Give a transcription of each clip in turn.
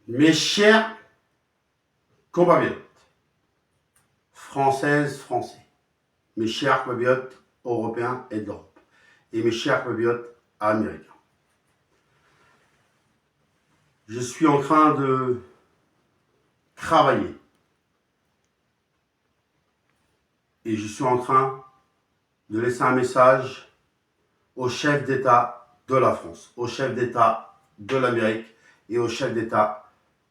Mes chers compatriotes, françaises, français, mes chers compatriotes européens et de l'Europe, et mes chers compatriotes américains, je suis en train de travailler et je suis en train de laisser un message au chef d'État de la France, au chef d'État de l'Amérique et au chef d'État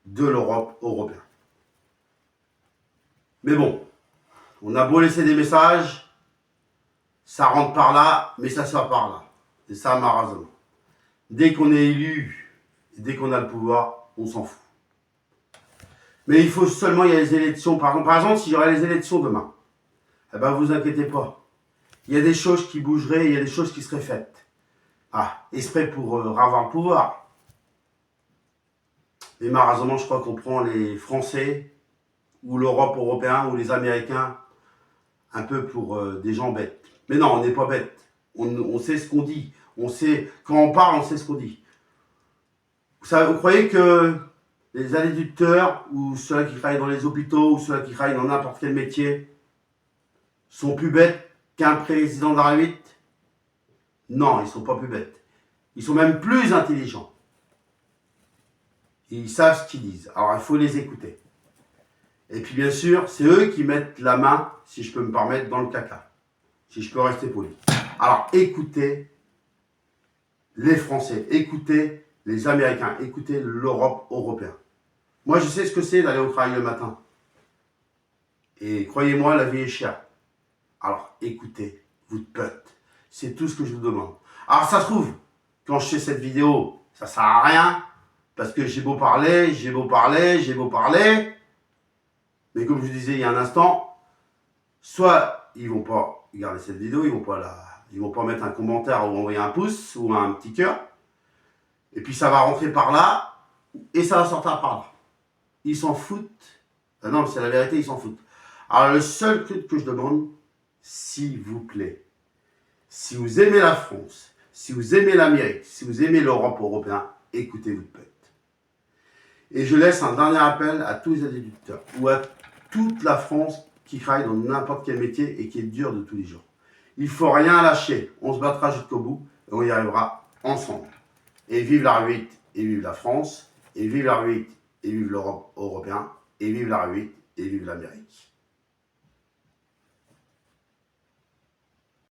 de l'Europe européenne. Mais bon, on a beau laisser des messages, ça rentre par là, mais ça sort par là. C'est ça ma raison. Dès qu'on est élu, dès qu'on a le pouvoir, on s'en fout. Mais il faut seulement, il y a les élections. Par exemple, si j'aurais les élections demain, eh ben vous inquiétez pas. Il y a des choses qui bougeraient, il y a des choses qui seraient faites. Ah, exprès pour avoir le pouvoir. Mais malheureusement, je crois qu'on prend les Français, ou l'Europe européenne, ou les Américains, un peu pour des gens bêtes. Mais non, on n'est pas bêtes. On sait ce qu'on dit. On sait, quand on parle, on sait ce qu'on dit. Vous croyez que les agriculteurs, ou ceux qui travaillent dans les hôpitaux, ou ceux qui travaillent dans n'importe quel métier, sont plus bêtes qu'un président de la République? Non, ils ne sont pas plus bêtes. Ils sont même plus intelligents. Ils savent ce qu'ils disent. Alors, il faut les écouter. Et puis, bien sûr, c'est eux qui mettent la main, si je peux me permettre, dans le caca. Si je peux rester poli. Alors, écoutez les Français, écoutez les Américains, écoutez l'Europe européenne. Moi, je sais ce que c'est d'aller au travail le matin. Et croyez-moi, la vie est chère. Alors, écoutez, vous de pute. C'est tout ce que je vous demande. Alors, ça se trouve, quand je fais cette vidéo, ça sert à rien. Parce que j'ai beau parler. Mais comme je vous disais il y a un instant, soit ils vont pas regarder cette vidéo, ils vont pas mettre un commentaire ou envoyer un pouce ou un petit cœur. Et puis ça va rentrer par là et ça va sortir par là. Ils s'en foutent. Ah non, c'est la vérité, ils s'en foutent. Alors le seul truc que je demande, s'il vous plaît, si vous aimez la France, si vous aimez l'Amérique, si vous aimez l'Europe européenne, écoutez-vous de pète. Et je laisse un dernier appel à tous les agriculteurs ou à toute la France qui travaille dans n'importe quel métier et qui est dur de tous les jours. Il ne faut rien lâcher. On se battra jusqu'au bout et on y arrivera ensemble. Et vive la République et vive la France. Et vive la République et vive l'Europe européenne. Et vive la République et vive l'Amérique.